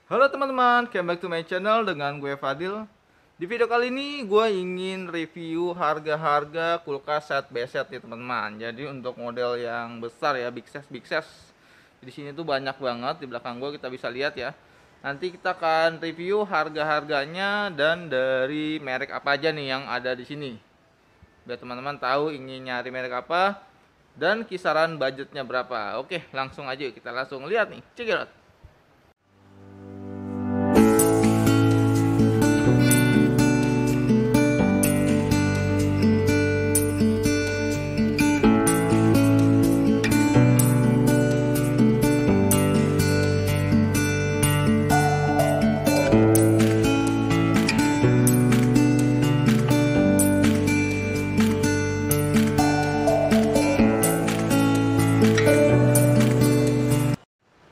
Halo teman-teman, welcome back to my channel dengan gue Fadil. Di video kali ini gue ingin review harga-harga kulkas set by set ya teman-teman. Jadi untuk model yang besar ya, big size. Di sini tuh banyak banget, di belakang gue kita bisa lihat ya. Nanti kita akan review harga-harganya dan dari merek apa aja nih yang ada di sini. Biar teman-teman tahu ingin nyari merek apa dan kisaran budgetnya berapa. Oke, langsung aja kita langsung lihat nih. Check it out.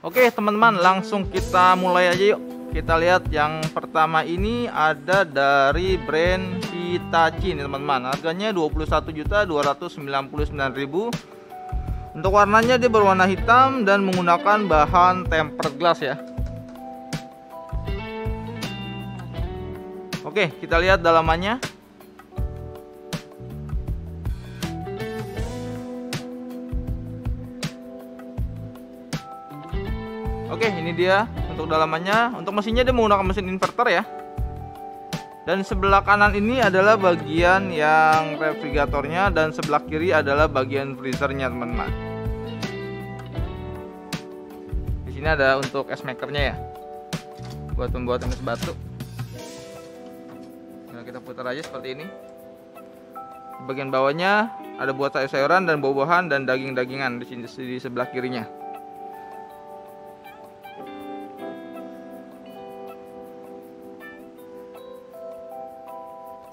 Oke teman-teman, langsung kita mulai aja yuk. Kita lihat yang pertama ini ada dari brand Hitachi nih teman-teman. Harganya 21.299.000. Untuk warnanya dia berwarna hitam dan menggunakan bahan tempered glass ya. Oke, kita lihat dalamannya. Oke, ini dia untuk dalamannya. Untuk mesinnya dia menggunakan mesin inverter ya. Dan sebelah kanan ini adalah bagian yang refrigeratornya dan sebelah kiri adalah bagian freezernya teman-teman. Di sini ada untuk es makernya ya, buat pembuatan es batu. Nah, kita putar aja seperti ini. Di bagian bawahnya ada buat sayur-sayuran dan buah-buahan dan daging-dagingan di sini di sebelah kirinya.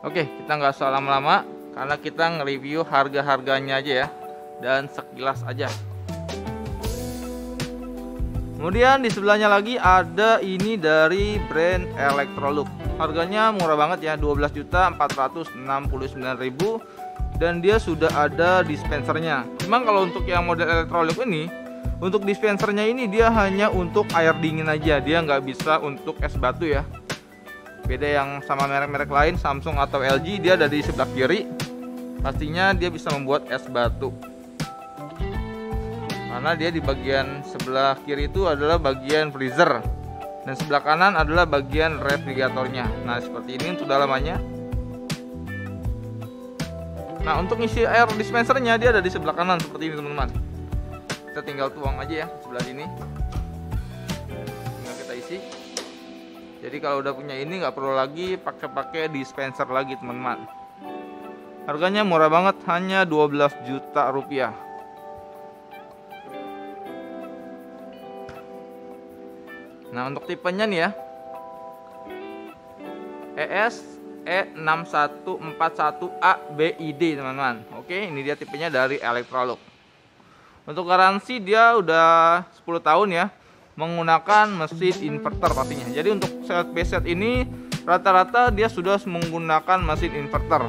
Oke, kita nggak usah lama-lama karena kita nge-review harga-harganya aja ya, dan sekilas aja. Kemudian di sebelahnya lagi ada ini dari brand Electrolux. Harganya murah banget ya, 12.469.000, dan dia sudah ada dispensernya. Memang kalau untuk yang model Electrolux ini, untuk dispensernya ini dia hanya untuk air dingin aja, dia nggak bisa untuk es batu ya. Beda yang sama merek-merek lain, Samsung atau LG, dia ada di sebelah kiri. Pastinya dia bisa membuat es batu. Karena dia di bagian sebelah kiri itu adalah bagian freezer. Dan sebelah kanan adalah bagian refrigeratornya. Nah, seperti ini untuk dalamannya. Nah, untuk ngisi air dispensernya dia ada di sebelah kanan seperti ini teman-teman. Kita tinggal tuang aja ya sebelah sini. Tinggal kita isi. Jadi kalau udah punya ini nggak perlu lagi pakai dispenser lagi teman-teman. Harganya murah banget, hanya 12 juta rupiah. Nah, untuk tipenya nih ya, ES E6141ABID teman-teman. Oke, ini dia tipenya dari Electrolux. Untuk garansi dia udah 10 tahun ya, menggunakan mesin inverter pastinya. Jadi untuk set by set ini rata-rata dia sudah menggunakan mesin inverter.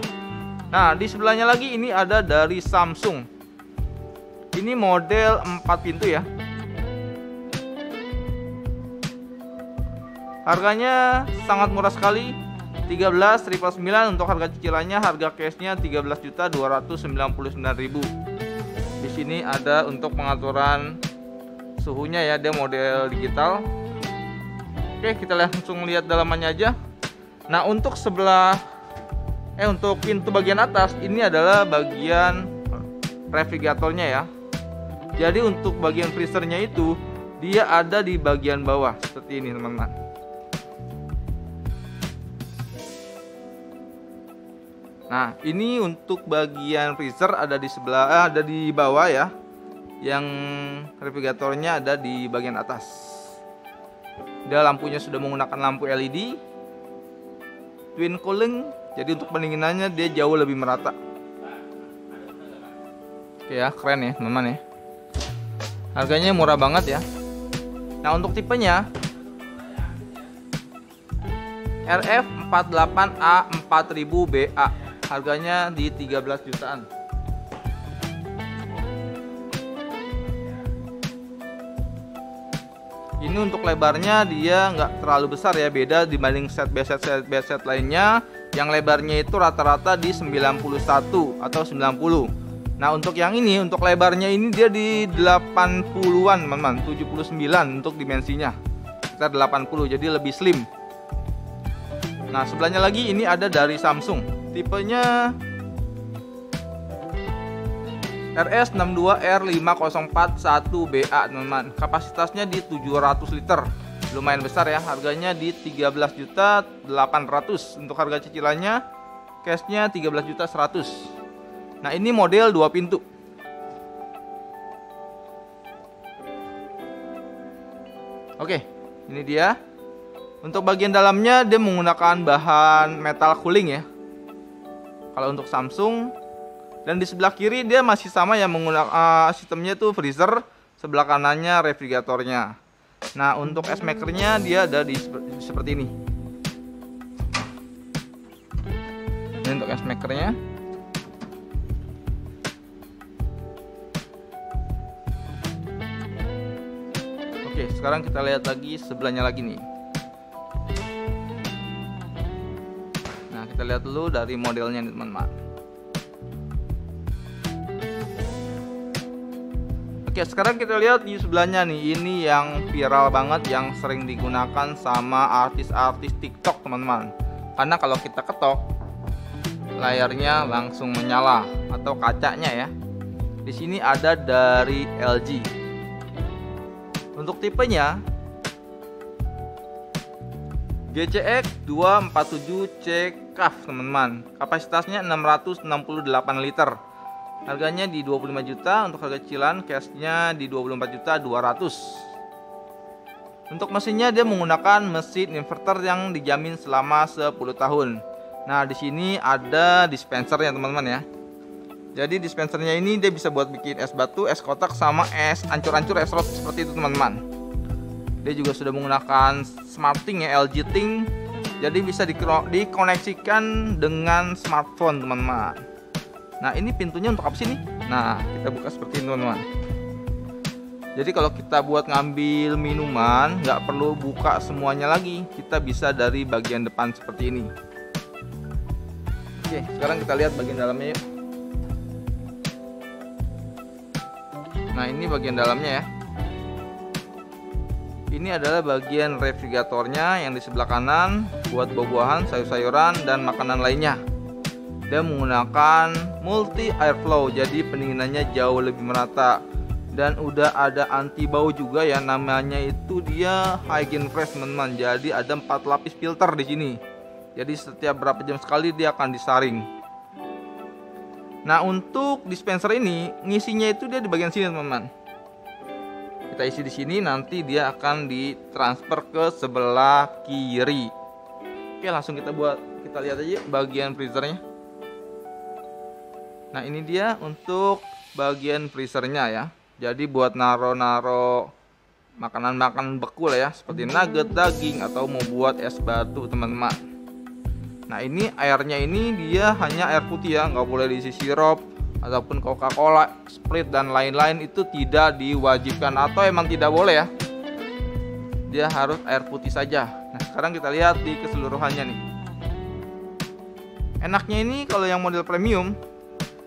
Nah, di sebelahnya lagi ini ada dari Samsung. Ini model 4 pintu ya. Harganya sangat murah sekali, 13.999 untuk harga cicilannya. Harga cashnya 13.299.000. Di sini ada untuk pengaturan suhunya ya, dia model digital. Oke, kita langsung lihat dalamannya aja. Nah, untuk untuk pintu bagian atas ini adalah bagian refrigeratornya ya. Jadi untuk bagian freezernya itu dia ada di bagian bawah seperti ini teman-teman. Nah, ini untuk bagian freezer ada di sebelah ada di bawah ya. Yang refrigeratornya ada di bagian atas. Dia lampunya sudah menggunakan lampu LED twin cooling, jadi untuk pendinginannya dia jauh lebih merata. Oke ya, keren ya teman-teman ya. Harganya murah banget ya. Nah, untuk tipenya RF48A4000BA, harganya di 13 jutaan. Ini untuk lebarnya dia nggak terlalu besar ya, beda dibanding set beset lainnya yang lebarnya itu rata-rata di 91 atau 90. Nah untuk yang ini, untuk lebarnya ini dia di 80-an teman-teman, 79 untuk dimensinya, sekitar 80, jadi lebih slim. Nah sebelahnya lagi ini ada dari Samsung, tipenya RS62R5041BA teman-teman. Kapasitasnya di 700 liter, lumayan besar ya. Harganya di 13.800.000 untuk harga cicilannya. Cashnya 13.100.000. Nah ini model 2 pintu. Oke, ini dia. Untuk bagian dalamnya dia menggunakan bahan metal cooling ya, kalau untuk Samsung. Dan di sebelah kiri dia masih sama ya, menggunakan sistemnya tuh freezer, sebelah kanannya refrigeratornya. Nah untuk es makernya dia ada di seperti ini. Ini untuk es makernya. Oke, sekarang kita lihat lagi sebelahnya lagi nih. Nah kita lihat dulu dari modelnya nih teman-teman. Oke, sekarang kita lihat di sebelahnya nih. Ini yang viral banget, yang sering digunakan sama artis-artis TikTok teman-teman. Karena kalau kita ketok, layarnya langsung menyala atau kacanya ya. Di sini ada dari LG. Untuk tipenya GCX 247C CAF teman-teman. Kapasitasnya 668 liter. Harganya di 25 juta untuk harga cicilan, cashnya di 24.200.000. Untuk mesinnya dia menggunakan mesin inverter yang dijamin selama 10 tahun. Nah, di sini ada dispensernya teman-teman ya. Jadi dispensernya ini dia bisa buat bikin es batu, es kotak, sama es ancur-ancur, es rot seperti itu teman-teman. Dia juga sudah menggunakan SmartThing ya, LG Thing. Jadi bisa dikoneksikan dengan smartphone teman-teman. Nah ini pintunya untuk apa sih nih? Nah kita buka seperti ini teman-teman. Jadi kalau kita buat ngambil minuman nggak perlu buka semuanya lagi, kita bisa dari bagian depan seperti ini. Oke, sekarang kita lihat bagian dalamnya yuk. Nah ini bagian dalamnya ya. Ini adalah bagian refrigeratornya yang di sebelah kanan buat buah-buahan, sayur-sayuran, dan makanan lainnya. Dia menggunakan multi airflow, jadi pendinginannya jauh lebih merata. Dan udah ada anti bau juga ya, namanya itu dia Hygiene Fresh teman-teman. Jadi ada 4 lapis filter di sini. Jadi setiap berapa jam sekali dia akan disaring. Nah untuk dispenser ini ngisinya itu dia di bagian sini teman-teman. Kita isi di sini, nanti dia akan ditransfer ke sebelah kiri. Oke, langsung kita lihat aja bagian freezernya. Nah ini dia untuk bagian freezernya ya. Jadi buat naro-naro makanan-makanan beku lah ya, seperti nugget, daging, atau mau buat es batu teman-teman. Nah ini airnya ini dia hanya air putih ya, nggak boleh diisi sirup ataupun Coca-Cola, Sprite, dan lain-lain. Itu tidak diwajibkan atau emang tidak boleh ya. Dia harus air putih saja. Nah sekarang kita lihat di keseluruhannya nih. Enaknya ini kalau yang model premium,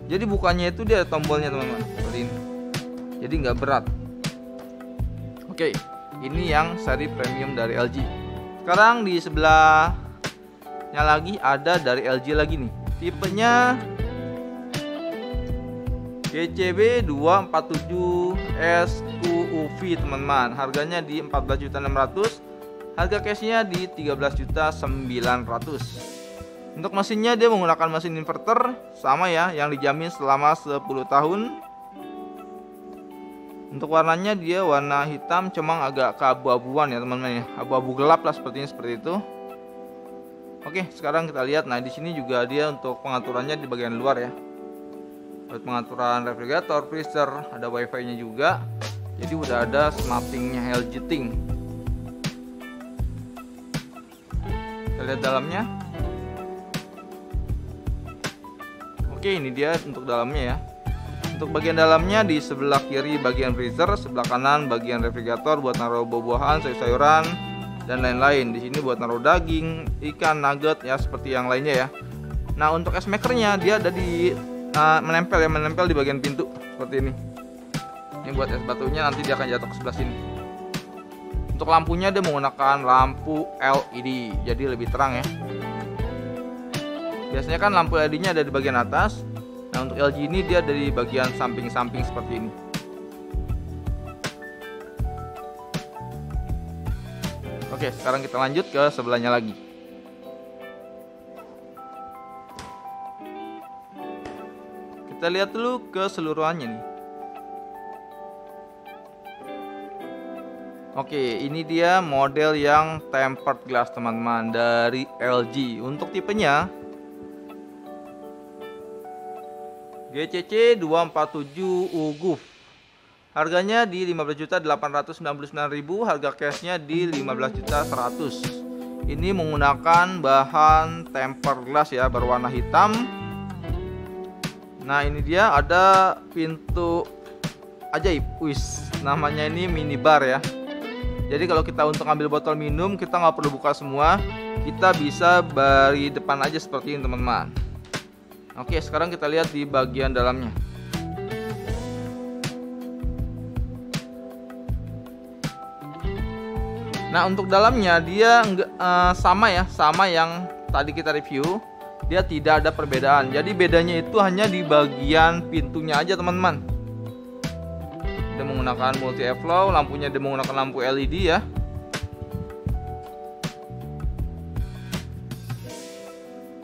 jadi bukanya itu dia ada tombolnya teman-teman, seperti ini. Jadi nggak berat. Oke, ini yang seri premium dari LG. Sekarang di sebelahnya lagi ada dari LG lagi nih. Tipenya GCB 247SQUV teman-teman. Harganya di 14.600.000. Harga cashnya di 13.900.000. Untuk mesinnya dia menggunakan mesin inverter sama ya, yang dijamin selama 10 tahun. Untuk warnanya dia warna hitam, cuma agak keabu-abuan ya teman-teman ya, abu-abu gelap lah seperti itu. Oke, sekarang kita lihat. Nah di sini juga dia untuk pengaturannya di bagian luar ya. Buat pengaturan refrigerator, freezer, ada wifi-nya juga. Jadi udah ada SmartThing-nya LG Thing. Kita lihat dalamnya. Oke, ini dia untuk dalamnya ya. Untuk bagian dalamnya di sebelah kiri bagian freezer, sebelah kanan bagian refrigerator buat naruh buah-buahan, sayur-sayuran dan lain-lain. Di sini buat naruh daging, ikan, nugget ya seperti yang lainnya ya. Nah, untuk es makernya dia ada di menempel di bagian pintu seperti ini. Ini buat es batunya, nanti dia akan jatuh ke sebelah sini. Untuk lampunya dia menggunakan lampu LED, jadi lebih terang ya. Biasanya kan lampu LED-nya ada di bagian atas. Nah, untuk LG ini dia ada di bagian samping-samping seperti ini. Oke, sekarang kita lanjut ke sebelahnya lagi. Kita lihat dulu keseluruhannya nih. Oke, ini dia model yang tempered glass teman-teman dari LG. Untuk tipenya GCC 247 UGUF. Harganya di 15.899.000, harga cashnya di 15.100.000. Ini menggunakan bahan tempered glass ya, berwarna hitam. Nah, ini dia ada pintu ajaib. Wis, namanya ini minibar ya. Jadi kalau kita untuk ambil botol minum, kita nggak perlu buka semua. Kita bisa dari depan aja seperti ini teman-teman. Oke, sekarang kita lihat di bagian dalamnya. Nah, untuk dalamnya dia sama ya, sama yang tadi kita review. Dia tidak ada perbedaan. Jadi bedanya itu hanya di bagian pintunya aja teman-teman. Dia menggunakan multi airflow, lampunya dia menggunakan lampu LED ya.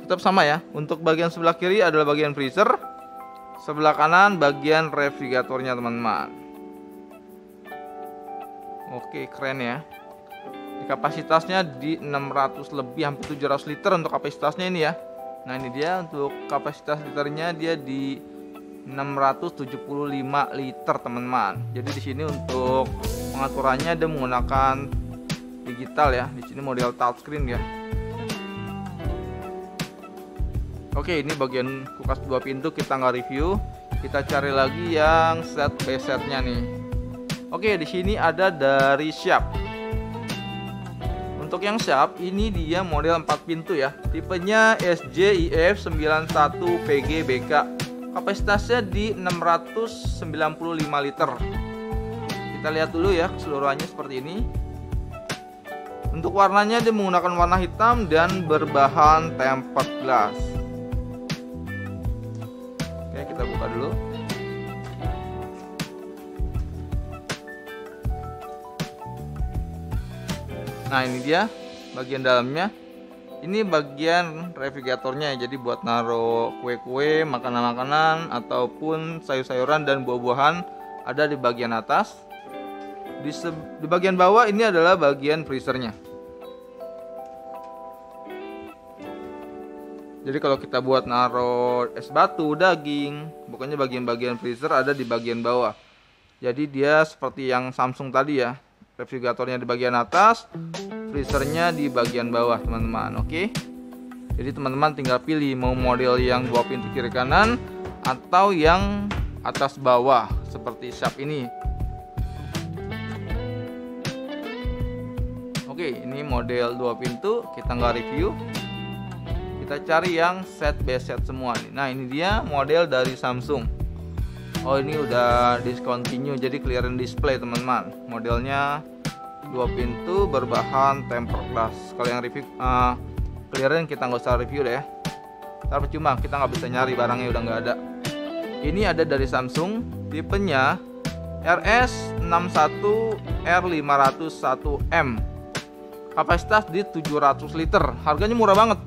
Tetap sama ya. Untuk bagian sebelah kiri adalah bagian freezer, sebelah kanan bagian refrigeratornya teman-teman. Oke, keren ya. Kapasitasnya di 600 lebih, hampir 700 liter untuk kapasitasnya ini ya. Nah, ini dia untuk kapasitas liternya dia di 675 liter teman-teman. Jadi di sini untuk pengaturannya dia menggunakan digital ya. Di sini model touchscreen ya. Oke, ini bagian kulkas 2 pintu kita nggak review. Kita cari lagi yang set by setnya nih. Oke, di sini ada dari Sharp. Untuk yang Sharp ini dia model 4 pintu ya. Tipenya SJIF 91 PGBK. Kapasitasnya di 695 liter. Kita lihat dulu ya keseluruhannya seperti ini. Untuk warnanya dia menggunakan warna hitam dan berbahan tempered glass. Oke, kita buka dulu. Nah, ini dia bagian dalamnya. Ini bagian refrigeratornya, jadi buat naruh kue-kue, makanan-makanan ataupun sayur-sayuran dan buah-buahan ada di bagian atas. Di bagian bawah ini adalah bagian freezernya. Jadi kalau kita buat naruh es batu, daging, pokoknya bagian-bagian freezer ada di bagian bawah. Jadi dia seperti yang Samsung tadi ya. Refrigeratornya di bagian atas, freezernya di bagian bawah teman-teman. Oke, jadi teman-teman tinggal pilih mau model yang 2 pintu kiri kanan atau yang atas bawah seperti Sharp ini. Oke, ini model 2 pintu, kita nggak review. Kita cari yang set by set semua nih. Nah, ini dia model dari Samsung. Oh, ini udah discontinue, jadi clearance display teman-teman. Modelnya 2 pintu berbahan tempered glass. Kalau yang review clearance kita nggak usah review deh ya. Tapi cuma kita nggak bisa nyari, barangnya udah nggak ada. Ini ada dari Samsung, tipenya RS61 R501M. Kapasitas di 700 liter. Harganya murah banget.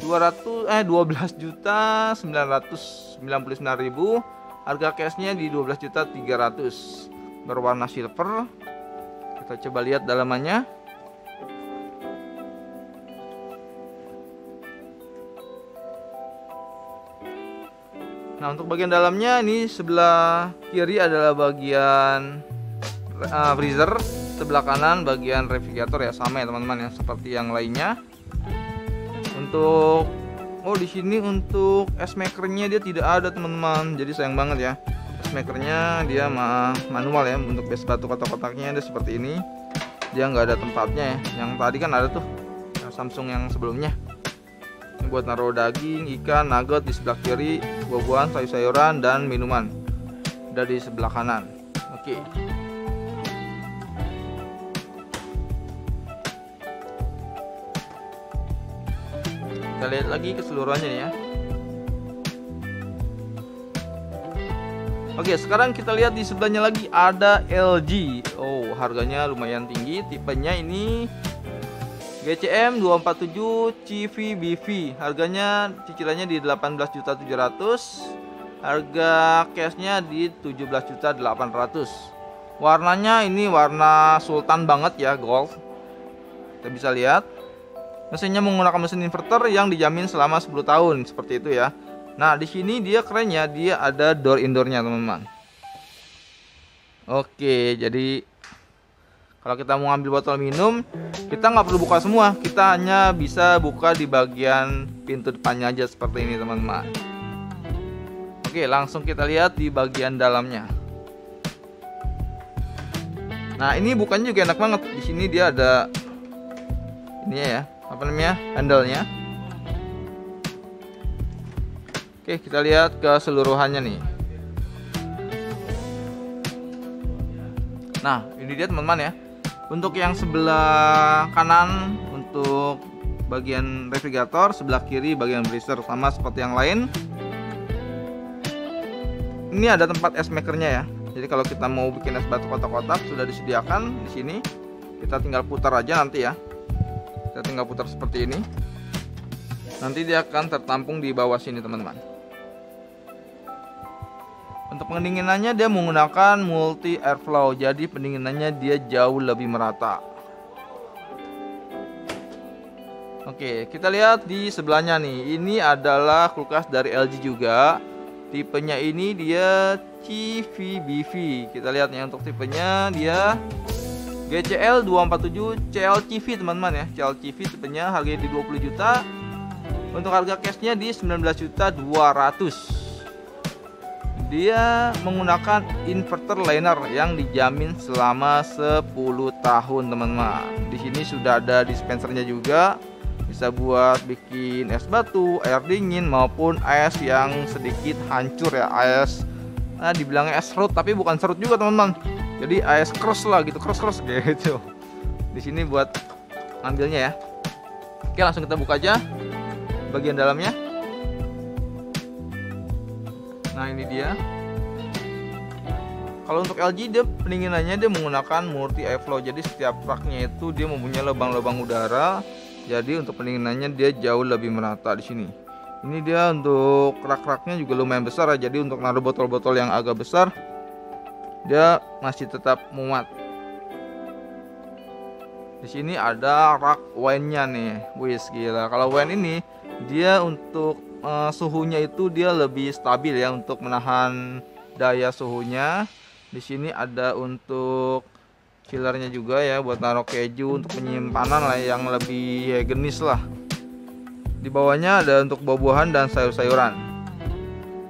12.999.000. Harga cashnya di 12.300.000. Berwarna silver. Kita coba lihat dalamannya. Nah, untuk bagian dalamnya ini sebelah kiri adalah bagian freezer, sebelah kanan bagian refrigerator ya, sama ya teman-teman ya seperti yang lainnya. Untuk di sini untuk es makernya dia tidak ada teman-teman, jadi sayang banget ya. Es es makernya dia manual ya. Untuk es batu kotak-kotaknya dia seperti ini, dia nggak ada tempatnya ya. Yang tadi kan ada tuh yang Samsung yang sebelumnya. Ini buat naruh daging, ikan, nugget di sebelah kiri, buah-buahan, sayur-sayuran, dan minuman ada di sebelah kanan. Oke. Kita lihat lagi keseluruhannya nih ya. Oke, sekarang kita lihat di sebelahnya lagi ada LG. Oh, harganya lumayan tinggi. Tipenya ini GCM 247 CVBV. Harganya cicilannya di 18.700.000. Harga cashnya di 17.800.000. Warnanya ini warna sultan banget ya, gold. Kita bisa lihat. Mesinnya menggunakan mesin inverter yang dijamin selama 10 tahun, seperti itu ya. Nah, di sini dia kerennya, dia ada door indoornya, teman-teman. Oke, jadi kalau kita mau ambil botol minum, kita nggak perlu buka semua, kita hanya bisa buka di bagian pintu depannya aja seperti ini, teman-teman. Oke, langsung kita lihat di bagian dalamnya. Nah, ini bukanya juga enak banget. Di sini dia ada ini ya, apa namanya, handle-nya. Oke, kita lihat keseluruhannya nih. Nah, ini dia teman-teman ya. Untuk yang sebelah kanan untuk bagian refrigerator, sebelah kiri bagian freezer, sama seperti yang lain. Ini ada tempat es makernya ya. Jadi kalau kita mau bikin es batu kotak-kotak sudah disediakan di sini. Kita tinggal putar aja nanti ya. Kita tinggal putar seperti ini. Nanti dia akan tertampung di bawah sini, teman-teman. Untuk pendinginannya dia menggunakan multi airflow. Jadi pendinginannya dia jauh lebih merata. Oke, kita lihat di sebelahnya nih. Ini adalah kulkas dari LG juga. Tipenya ini dia CVBV. Kita lihat nih untuk tipenya dia GCL 247 CLCV, teman-teman ya. CLCV tipenya harganya di 20 juta. Untuk harga cashnya di 19.200.000. Dia menggunakan inverter liner yang dijamin selama 10 tahun, teman-teman. Di sini sudah ada dispensernya juga. Bisa buat bikin es batu, air dingin maupun es yang sedikit hancur ya, es dibilangnya es serut tapi bukan serut juga, teman-teman. Jadi es cross lah gitu, cross gitu. Di sini buat ambilnya ya. Oke, langsung kita buka aja bagian dalamnya. Nah, ini dia. Kalau untuk LG dia pendinginannya dia menggunakan multi airflow. Jadi setiap raknya itu dia mempunyai lubang-lubang udara. Jadi untuk pendinginannya dia jauh lebih merata di sini. Ini dia untuk rak-raknya juga lumayan besar ya. Jadi untuk naruh botol-botol yang agak besar dia masih tetap muat. Di sini ada rak wine-nya nih. Wis gila. Kalau wine ini dia untuk suhunya itu dia lebih stabil ya, untuk menahan daya suhunya. Di sini ada untuk chillernya juga ya, buat naruh keju, untuk penyimpanan lah yang lebih higienis lah. Di bawahnya ada untuk buah-buahan dan sayur-sayuran.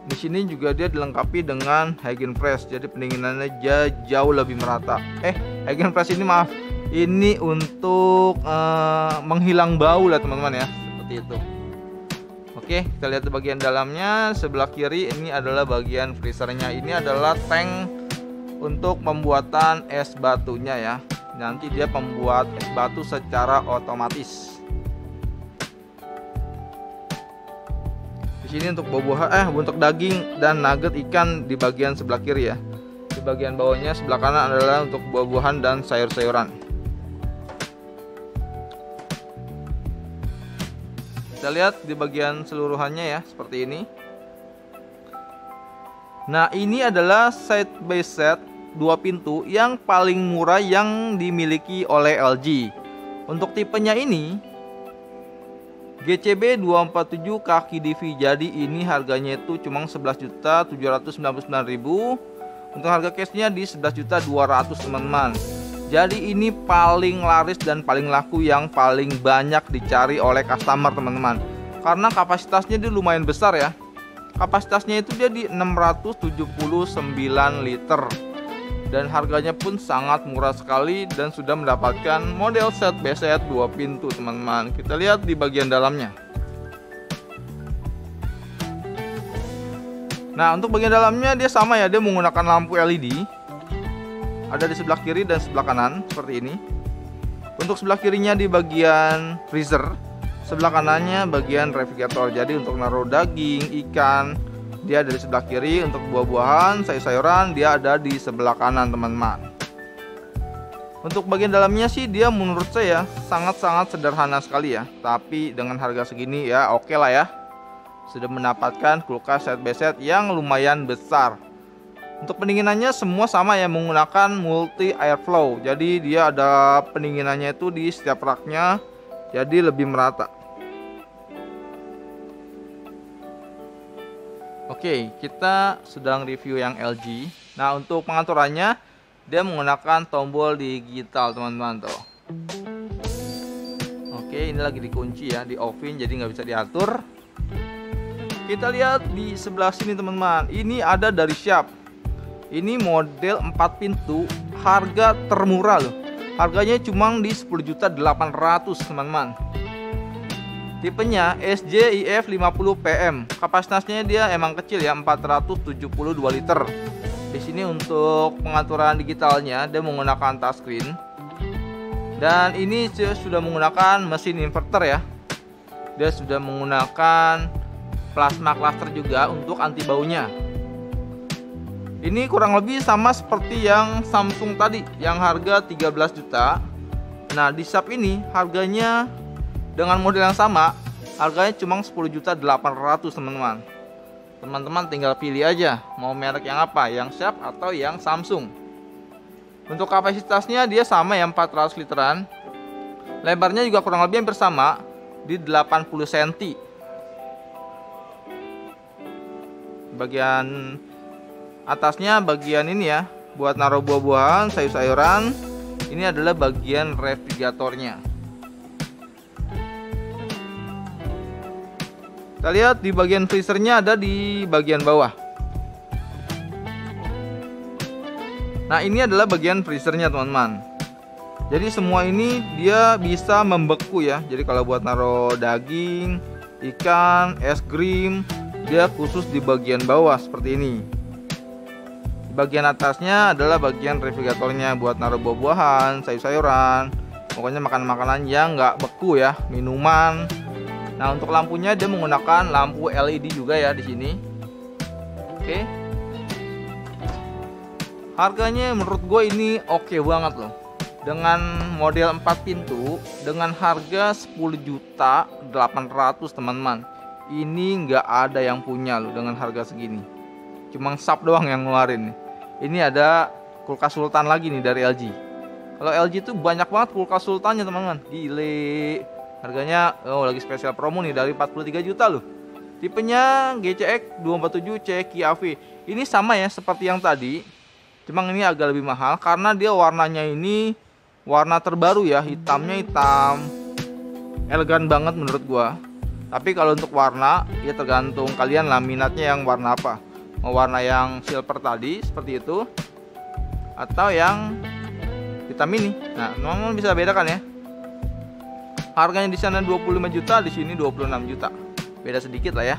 Di sini juga dia dilengkapi dengan Hygiene Press, jadi pendinginannya jauh lebih merata. Hygiene Press ini maaf, ini untuk menghilang bau lah, teman-teman ya, seperti itu. Oke, kita lihat di bagian dalamnya. Sebelah kiri ini adalah bagian freezernya. Ini adalah tank untuk pembuatan es batunya ya. Nanti dia pembuat es batu secara otomatis. Di sini untuk buah-buahan, untuk daging dan nugget ikan di bagian sebelah kiri ya. Di bagian bawahnya sebelah kanan adalah untuk buah-buahan dan sayur-sayuran. Kita lihat di bagian seluruhannya ya, seperti ini. Nah, ini adalah side by side 2 pintu yang paling murah yang dimiliki oleh LG. Untuk tipenya ini GCB 247 kaki DV. Jadi ini harganya itu cuma 11.799.000. Untuk harga cashnya di 11.200.000, teman-teman. Jadi ini paling laris dan paling laku, yang paling banyak dicari oleh customer, teman-teman. Karena kapasitasnya dia lumayan besar ya. Kapasitasnya itu dia di 679 liter. Dan harganya pun sangat murah sekali dan sudah mendapatkan model set BZ 2 pintu teman-teman. Kita lihat di bagian dalamnya. Nah, untuk bagian dalamnya dia sama ya, dia menggunakan lampu LED. Ada di sebelah kiri dan sebelah kanan seperti ini. Untuk sebelah kirinya di bagian freezer, sebelah kanannya bagian refrigerator. Jadi untuk naruh daging, ikan, dia ada di sebelah kiri. Untuk buah-buahan, sayur-sayuran, dia ada di sebelah kanan teman-teman. Untuk bagian dalamnya sih dia menurut saya sangat-sangat sederhana sekali ya. Tapi dengan harga segini ya oke lah ya. Sudah mendapatkan kulkas set BZ yang lumayan besar. Untuk pendinginannya semua sama ya, menggunakan multi airflow. Jadi dia ada pendinginannya itu di setiap raknya, jadi lebih merata. Oke, kita sedang review yang LG. Nah, untuk pengaturannya dia menggunakan tombol digital teman-teman tuh. Oke, ini lagi dikunci ya, di offin jadi nggak bisa diatur. Kita lihat di sebelah sini teman-teman, ini ada dari Sharp. Ini model 4 pintu, harga termurah loh. Harganya cuma di 10.800.000 teman-teman. Tipenya SJIF 50 PM. Kapasitasnya dia emang kecil ya, 472 liter. Di sini untuk pengaturan digitalnya dia menggunakan touchscreen. Dan ini sudah menggunakan mesin inverter ya. Dia sudah menggunakan plasma cluster juga untuk anti baunya. Ini kurang lebih sama seperti yang Samsung tadi yang harga 13 juta. Nah, di Sharp ini harganya dengan model yang sama, harganya cuma 10.800.000 teman-teman. Teman-teman tinggal pilih aja mau merek yang apa, yang Sharp atau yang Samsung. Untuk kapasitasnya dia sama ya, 400 literan. Lebarnya juga kurang lebih hampir sama di 80 cm. Bagian atasnya bagian ini ya, buat naruh buah-buahan, sayur-sayuran. Ini adalah bagian refrigeratornya. Kita lihat di bagian freezernya ada di bagian bawah. Nah, ini adalah bagian freezernya teman-teman. Jadi semua ini dia bisa membeku ya. Jadi kalau buat naruh daging, ikan, es krim, dia khusus di bagian bawah seperti ini. Di bagian atasnya adalah bagian refrigeratornya buat naruh buah-buahan, sayur-sayuran, pokoknya makanan-makanan yang nggak beku ya, minuman. Nah, untuk lampunya dia menggunakan lampu LED juga ya di sini. Oke. Harganya menurut gue ini oke banget loh. Dengan model 4 pintu dengan harga 10.800.000 teman-teman. Ini nggak ada yang punya loh dengan harga segini. Cuma Sharp doang yang ngeluarin nih. Ini ada kulkas sultan lagi nih dari LG. Kalau LG itu banyak banget kulkas sultannya teman-teman. Gile. Harganya lagi spesial promo nih dari 43 juta loh. Tipenya GCX 247 CQAV. Ini sama ya seperti yang tadi. Cuma ini agak lebih mahal karena dia warnanya ini warna terbaru ya. Hitamnya hitam elegan banget menurut gua. Tapi kalau untuk warna ya tergantung kalian lah minatnya yang warna apa. Mau warna yang silver tadi seperti itu atau yang hitam ini. Nah, teman-teman bisa bedakan ya. Harganya di sana 25 juta, di sini 26 juta. Beda sedikit lah ya.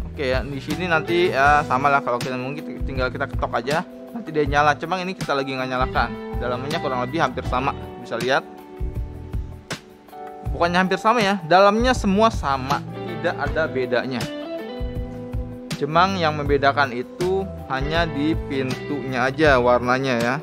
Oke ya, di sini nanti ya sama lah, kalau kita mungkin tinggal kita ketok aja, nanti dia nyala. Cuma ini kita lagi nggak nyalakan. Dalamnya kurang lebih hampir sama, bisa lihat. Bukannya hampir sama ya, dalamnya semua sama, tidak ada bedanya. Cuma yang membedakan itu hanya di pintunya aja warnanya ya.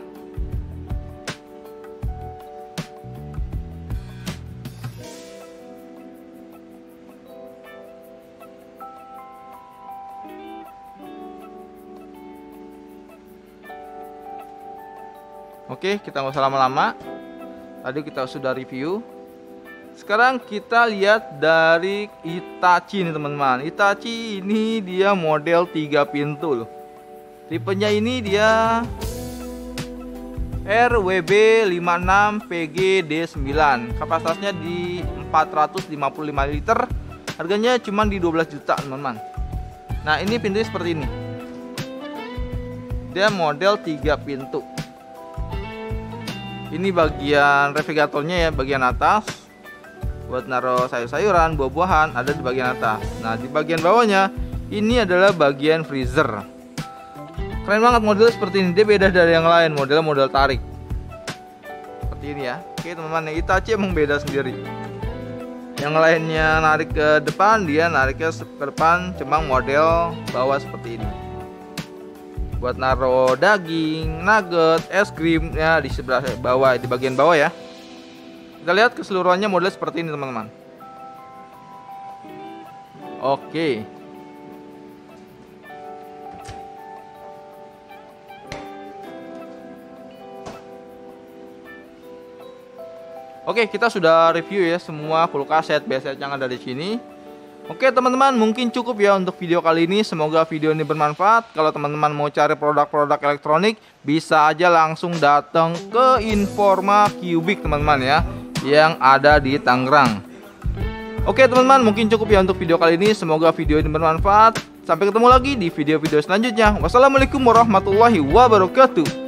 Oke, kita nggak usah lama-lama. Tadi kita sudah review. Sekarang kita lihat dari Hitachi nih teman-teman. Hitachi ini dia model 3 pintu loh. Tipenya ini dia RWB56PGD9. Kapasitasnya di 455 liter Harganya cuma di 12 juta teman-teman. Nah ini pintunya seperti ini. Dia model 3 pintu. Ini bagian navigatornya ya, bagian atas. Buat naruh sayur-sayuran, buah-buahan ada di bagian atas. Nah di bagian bawahnya ini adalah bagian freezer. Keren banget modelnya seperti ini. Dia beda dari yang lain, modelnya model tarik seperti ini ya. Oke teman-teman, yang Hitachi emang beda sendiri. Yang lainnya narik ke depan, dia nariknya ke depan, cuma model bawah seperti ini. Buat naruh daging, nugget, es krim ya di sebelah bawah, di bagian bawah ya. Kita lihat keseluruhannya model seperti ini teman-teman. Oke. Oke, kita sudah review ya semua kulkas set BSET yang ada di sini. Oke teman-teman, mungkin cukup ya untuk video kali ini. Semoga video ini bermanfaat. Kalau teman-teman mau cari produk-produk elektronik, bisa aja langsung datang ke Informa Cubic teman-teman ya, yang ada di Tangerang. Oke teman-teman, mungkin cukup ya untuk video kali ini. Semoga video ini bermanfaat. Sampai ketemu lagi di video-video selanjutnya. Wassalamualaikum warahmatullahi wabarakatuh.